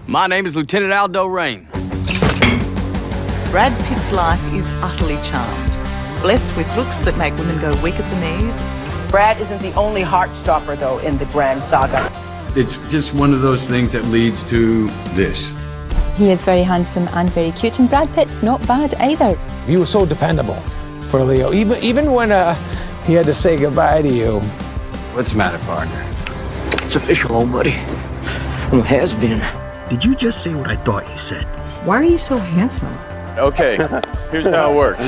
My name is Lieutenant Aldo Rain. Brad Pitt's life is utterly charmed. Blessed with looks that make women go weak at the knees. Brad isn't the only heart stopper, though, in the grand saga. It's just one of those things that leads to this. He is very handsome and very cute, and Brad Pitt's not bad either. You were so dependable for Leo, even when he had to say goodbye to you. What's the matter, partner? It's official, old buddy. Has been. Did you just say what I thought you said? Why are you so handsome? Okay, here's how it works.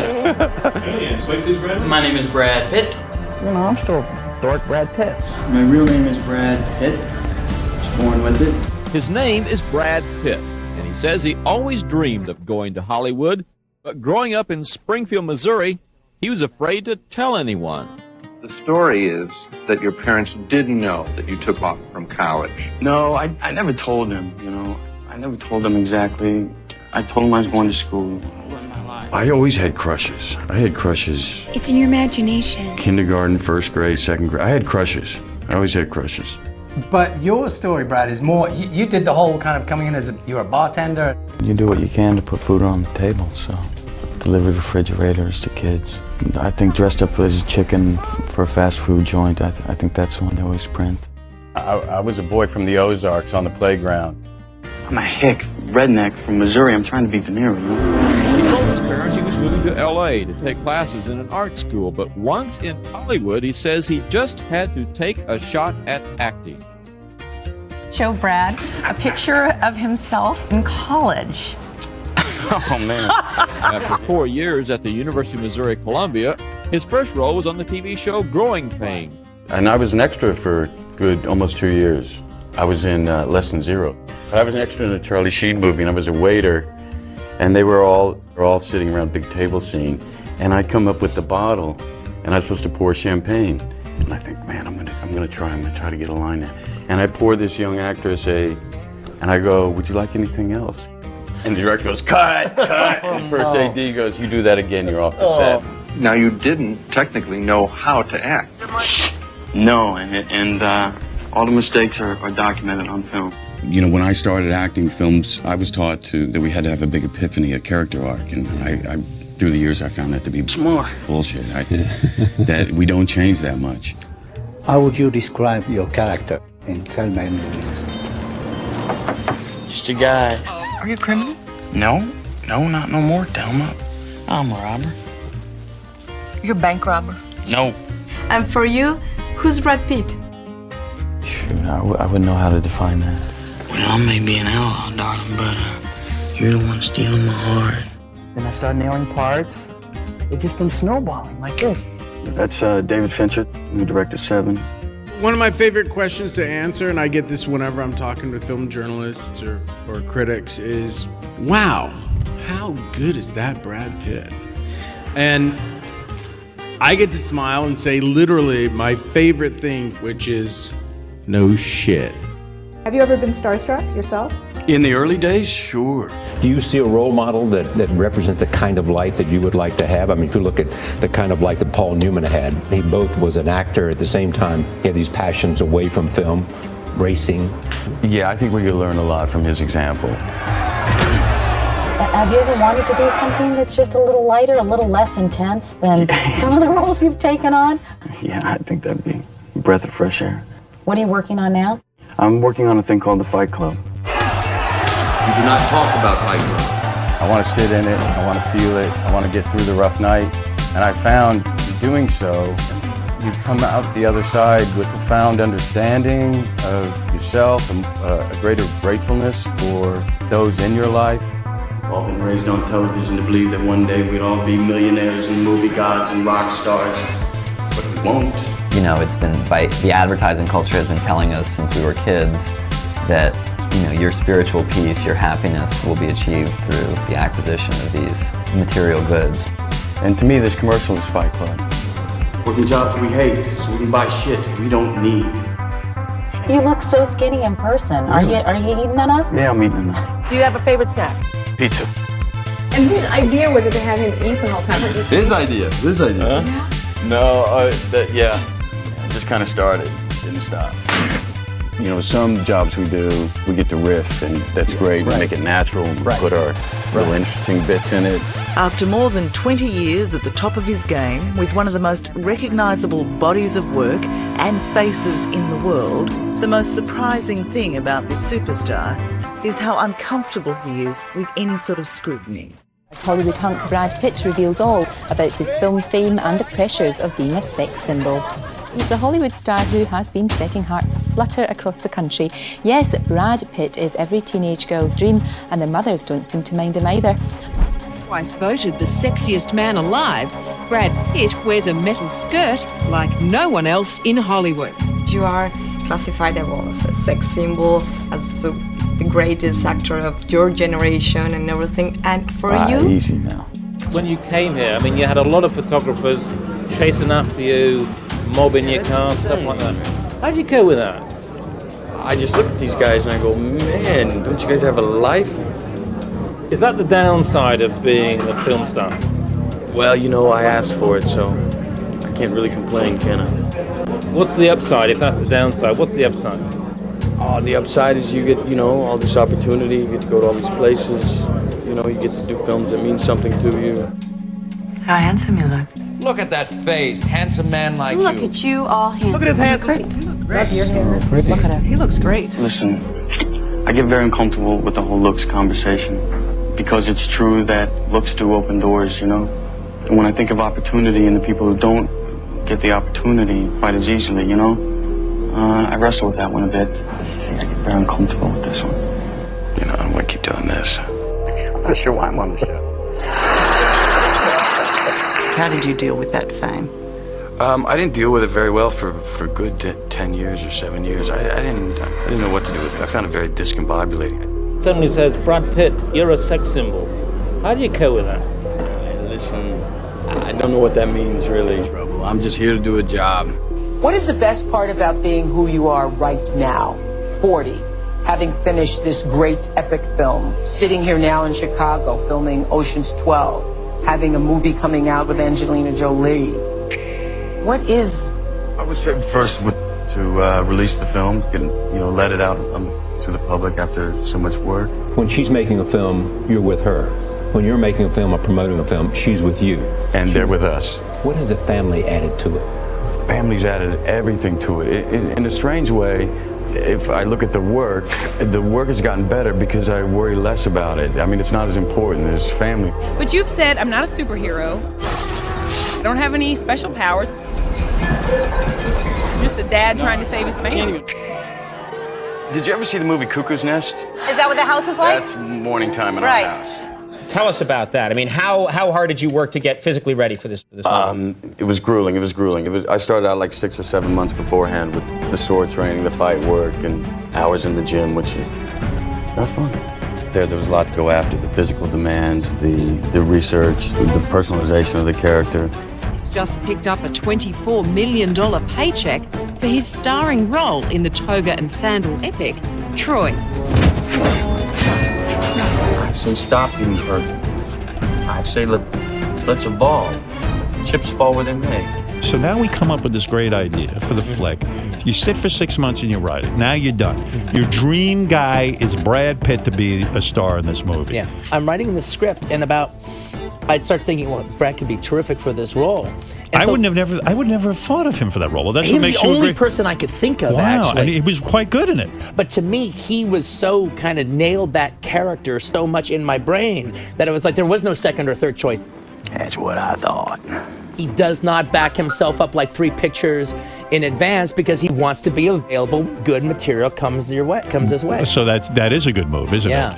My name is Brad Pitt. You know, I'm still dork Brad Pitt. My real name is Brad Pitt. I was born with it. His name is Brad Pitt, and he says he always dreamed of going to Hollywood, but growing up in Springfield, Missouri, he was afraid to tell anyone. The story is that your parents didn't know that you took off from college. No, I never told them, you know. I never told them exactly. I told them I was going to school. I always had crushes. I had crushes. It's in your imagination. Kindergarten, first grade, second grade. I had crushes. I always had crushes. But your story, Brad, is more, you did the whole kind of coming in as you're a bartender. You do what you can to put food on the table, so deliver refrigerators to kids. I think dressed up as a chicken for a fast food joint, I think that's the one they always print. I was a boy from the Ozarks on the playground. I'm a hick redneck from Missouri. I'm trying to be De Niro, you know? He told his parents he was moving to L.A. to take classes in an art school, but once in Hollywood, he says he just had to take a shot at acting. Show Brad a picture of himself in college. Oh, man. After 4 years at the University of Missouri Columbia, his first role was on the TV show Growing Pains. And I was an extra for good almost 2 years. I was in Less Than Zero. But I was an extra in a Charlie Sheen movie, and I was a waiter. And they were all sitting around a big table scene. And I come up with the bottle, and I'm supposed to pour champagne. And I think, man, I'm gonna try to get a line in. And I pour this young actress and I go, would you like anything else? And the director goes, cut. And the first AD goes, you do that again, you're off the set. Now, you didn't technically know how to act. No, and all the mistakes are documented on film. You know, when I started acting films, I was taught that we had to have a big epiphany, a character arc, and I through the years I found that to be bullshit. That we don't change that much. How would you describe your character in Thelma and Louise? Just a guy. Are you a criminal? No, not no more, Thelma. I'm a robber. You're a bank robber. No. And for you, who's Brad Pitt? Shoot, I wouldn't know how to define that. Well, I may be an outlaw, darling, but you're the one stealing my heart. Then I started nailing parts. It's just been snowballing like this. That's David Fincher, who directed Seven. One of my favorite questions to answer, and I get this whenever I'm talking to film journalists or critics, is, wow, how good is that Brad Pitt? And I get to smile and say literally my favorite thing, which is no shit. Have you ever been starstruck yourself? In the early days, sure. Do you see a role model that represents the kind of life that you would like to have? I mean, if you look at the kind of life that Paul Newman had, he both was an actor at the same time. He had these passions away from film, racing. Yeah, I think we could learn a lot from his example. Have you ever wanted to do something that's just a little lighter, a little less intense than some of the roles you've taken on? Yeah, I think that'd be a breath of fresh air. What are you working on now? I'm working on a thing called the Fight Club. You do not talk about Fight Club. I want to sit in it, I want to feel it, I want to get through the rough night. And I found doing so, you come out the other side with a profound understanding of yourself, a greater gratefulness for those in your life. We've all been raised on television to believe that one day we'd all be millionaires and movie gods and rock stars, but we won't. You know, it's been, the advertising culture has been telling us since we were kids that, you know, your spiritual peace, your happiness will be achieved through the acquisition of these material goods. And to me, this commercial is Fight Club. Working jobs we hate, so we can buy shit we don't need. You look so skinny in person. Are you eating enough? Yeah, I'm eating enough. Do you have a favorite snack? Pizza. And whose idea was it to have him eat the whole time? His idea. No, yeah. It just kind of started, didn't stop. You know, some jobs we do, we get to riff, and that's great. We make it natural, we put our little interesting bits in it. After more than 20 years at the top of his game, with one of the most recognisable bodies of work and faces in the world, the most surprising thing about this superstar is how uncomfortable he is with any sort of scrutiny. Hollywood hunk Brad Pitt reveals all about his film fame and the pressures of being a sex symbol. He's the Hollywood star who has been setting hearts aflutter across the country. Yes, Brad Pitt is every teenage girl's dream, and their mothers don't seem to mind him either. Twice voted the sexiest man alive, Brad Pitt wears a metal skirt like no one else in Hollywood. You are classified as a sex symbol, as the greatest actor of your generation and everything. And for you... Easy now. When you came here, I mean, you had a lot of photographers chasing after you, mobbing your car, stuff like that. How'd you cope with that? I just look at these guys and I go, man, don't you guys have a life? Is that the downside of being a film star? Well, you know, I asked for it, so I can't really complain, can I? What's the upside if that's the downside? What's the upside? Oh, the upside is you get, you know, all this opportunity. You get to go to all these places. You know, you get to do films that mean something to you. How handsome you look. Look at that face. Handsome man like Look you. at you, all handsome. Look at his hands. Great. Love your hair. Look at him. He looks great. Listen, I get very uncomfortable with the whole looks conversation because it's true that looks do open doors, you know? And when I think of opportunity and the people who don't get the opportunity quite as easily, you know, I wrestle with that one a bit. I get very uncomfortable with this one. You know, I don't want to keep doing this. I'm not sure why I'm on the show. So how did you deal with that fame? I didn't deal with it very well for good 10 years or 7 years. I didn't know what to do with it. I found it very discombobulating. Suddenly says, Brad Pitt, you're a sex symbol. How do you cope with that? Listen, I don't know what that means, really. I'm just here to do a job. What is the best part about being who you are right now, 40, having finished this great epic film, sitting here now in Chicago filming Ocean's 12, having a movie coming out with Angelina Jolie? What is... I was first to release the film, let it out to the public after so much work. When she's making a film, you're with her. When you're making a film or promoting a film, she's with you. And they're with us. What has the family added to it? Family's added everything to it. In a strange way, if I look at the work has gotten better because I worry less about it. I mean, it's not as important as family. But you've said, I'm not a superhero. I don't have any special powers. I'm just a dad trying to save his family. Did you ever see the movie Cuckoo's Nest? Is that what the house is like? That's morning time in Right. our house. Tell us about that. I mean, how hard did you work to get physically ready for this movie? It was grueling. I started out like 6 or 7 months beforehand with the sword training, the fight work, and hours in the gym, which is not fun. There was a lot to go after: the physical demands, the research, the personalization of the character. He's just picked up a $24 million paycheck for his starring role in the toga and sandal epic, Troy. I say stop being perfect. I say let's evolve. Chips fall where they may. So now we come up with this great idea for the flick. You sit for 6 months and you write it. Now you're done. Your dream guy is Brad Pitt to be a star in this movie. Yeah, I'm writing the script, and I'd start thinking, well, Brad could be terrific for this role. And I would never have thought of him for that role. Well, that's he what was makes the you a only great person I could think of, Wow, actually. and he was quite good in it. But to me, he was so kind of nailed that character so much in my brain that it was like there was no second or third choice. That's what I thought. He does not back himself up like 3 pictures in advance because he wants to be available. Good material comes his way. So that is a good move, isn't it?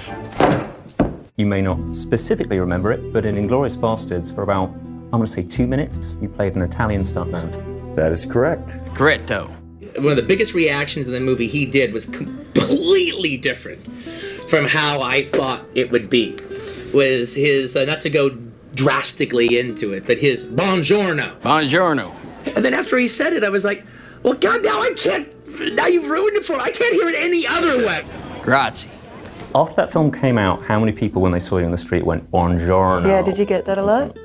You may not specifically remember it, but in Inglourious Bastards, for about, I'm going to say 2 minutes, you played an Italian stuntman. That is correct. Gritto. One of the biggest reactions in the movie he did was completely different from how I thought it would be. Was his, not to go drastically into it, but his buongiorno. Buongiorno. And then after he said it, I was like, well, God, now you've ruined it for me. I can't hear it any other way. Grazie. After that film came out, how many people, when they saw you on the street, went, buongiorno? Yeah, did you get that a lot?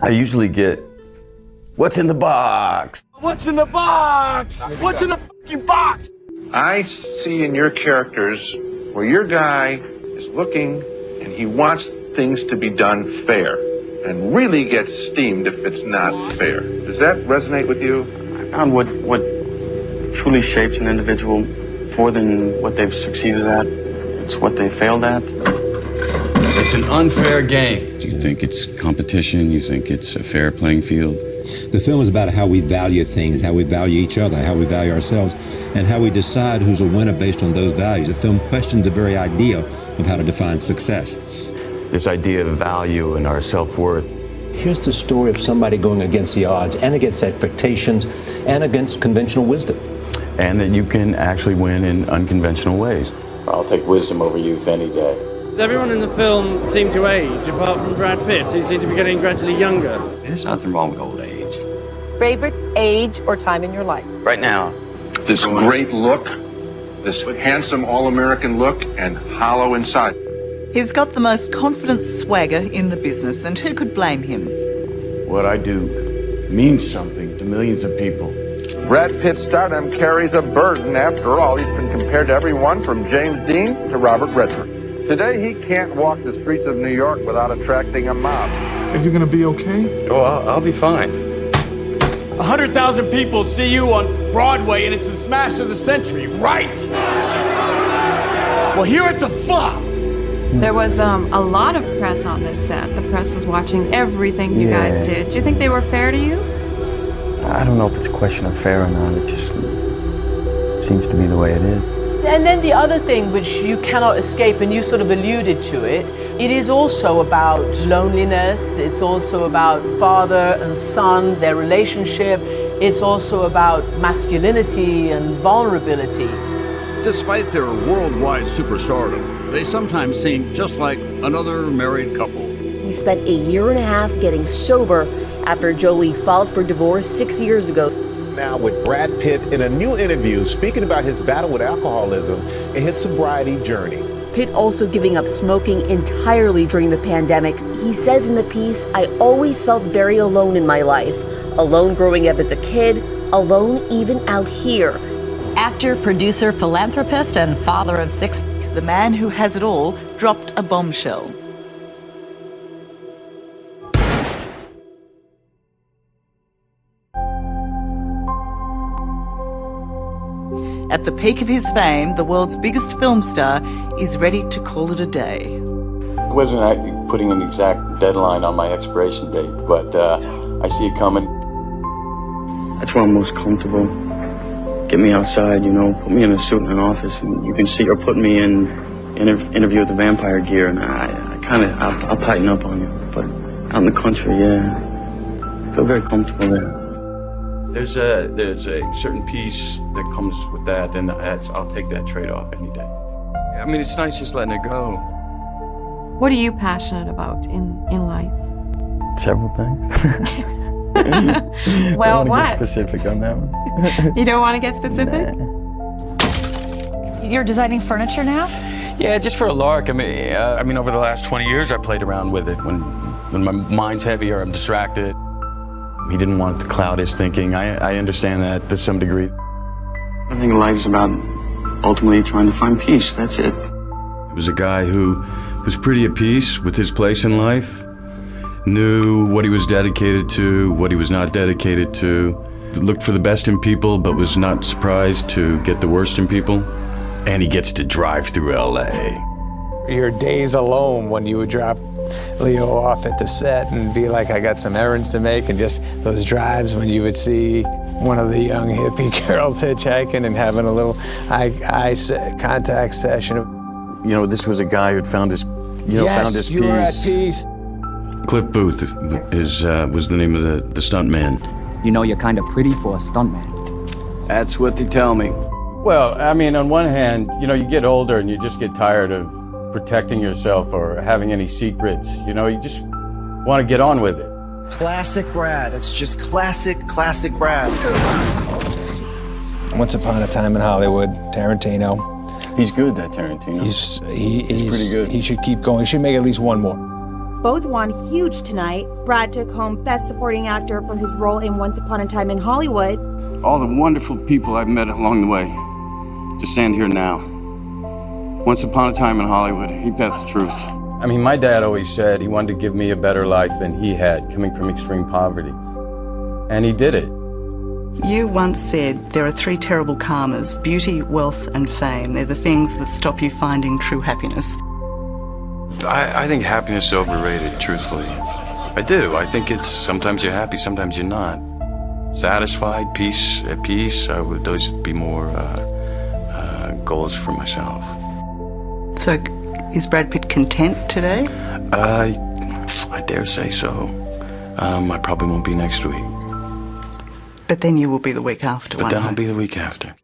I usually get, what's in the box? What's in the box? What's in the fucking box? I see in your characters where your guy is looking and he wants things to be done fair and really gets steamed if it's not fair. Does that resonate with you? I found what truly shapes an individual more than what they've succeeded at. It's what they failed at. It's an unfair game. You think it's competition? You think it's a fair playing field? The film is about how we value things, how we value each other, how we value ourselves, and how we decide who's a winner based on those values. The film questions the very idea of how to define success. This idea of value and our self-worth. Here's the story of somebody going against the odds and against expectations and against conventional wisdom. And that you can actually win in unconventional ways. I'll take wisdom over youth any day. Everyone in the film seemed to age, apart from Brad Pitt, who seemed to be getting gradually younger. There's nothing wrong with old age. Favorite age or time in your life? Right now. This great look, this handsome all-American look, and hollow inside. He's got the most confident swagger in the business, and who could blame him? What I do means something to millions of people. Brad Pitt's stardom carries a burden. After all, he's been compared to everyone from James Dean to Robert Redford. Today, he can't walk the streets of New York without attracting a mob. Are you going to be okay? Oh, I'll be fine. 100,000 people see you on Broadway and it's the smash of the century, right? Well, here it's a flop. There was a lot of press on this set. The press was watching everything you guys did. Do you think they were fair to you? I don't know if it's a question of fair or not. It just seems to be the way it is. And then the other thing which you cannot escape, and you sort of alluded to it, it is also about loneliness, it's also about father and son, their relationship, it's also about masculinity and vulnerability. Despite their worldwide superstardom, they sometimes seem just like another married couple. He spent a year and a half getting sober after Jolie filed for divorce 6 years ago. Now with Brad Pitt in a new interview speaking about his battle with alcoholism and his sobriety journey. Pitt also giving up smoking entirely during the pandemic. He says in the piece, "I always felt very alone in my life. Alone growing up as a kid, alone even out here." Actor, producer, philanthropist, and father of 6. The man who has it all dropped a bombshell. At the peak of his fame, the world's biggest film star is ready to call it a day. I wasn't putting an exact deadline on my expiration date, but I see it coming. That's where I'm most comfortable. Get me outside, put me in a suit in an office, and you can see, or put me in interview with the vampire gear, and I'll tighten up on you. But out in the country, I feel very comfortable there. There's a certain peace that comes with that, and I'll take that trade-off any day. I mean, it's nice just letting it go. What are you passionate about in life? Several things. Well, I don't want to what? get specific on that one. You don't want to get specific? You're designing furniture now? Yeah, just for a lark. I mean, over the last 20 years, I played around with it. When my mind's heavy or I'm distracted. He didn't want to cloud his thinking. I understand that to some degree. I think life's about ultimately trying to find peace. That's it. He was a guy who was pretty at peace with his place in life, knew what he was dedicated to, what he was not dedicated to, looked for the best in people, but was not surprised to get the worst in people. And he gets to drive through LA. Your days alone when you would drop Leo off at the set and be like, I got some errands to make, and just those drives when you would see one of the young hippie girls hitchhiking and having a little eye contact session. This was a guy who'd found his, found his you peace. Were at peace. Cliff Booth was the name of the stuntman. You're kind of pretty for a stuntman. That's what they tell me. Well, I mean, on one hand, you get older and you just get tired of protecting yourself or having any secrets. You just want to get on with it. Classic Brad. It's just classic Brad. Once Upon a Time in Hollywood, Tarantino. He's good, that Tarantino. He's pretty good. He should keep going. He should make at least one more. Both won huge tonight. Brad took home Best Supporting Actor for his role in Once Upon a Time in Hollywood. All the wonderful people I've met along the way. to stand here now. Once upon a time in Hollywood, ain't that the truth? I mean, my dad always said he wanted to give me a better life than he had, coming from extreme poverty. And he did it. You once said there are three terrible karmas: beauty, wealth and fame. They're the things that stop you finding true happiness. I think happiness is overrated, truthfully. I do. I think it's sometimes you're happy, sometimes you're not. Satisfied, at peace, those would be more goals for myself. So, is Brad Pitt content today? I dare say so. I probably won't be next week. But then you will be the week after, But then won't I'll you? be the week after.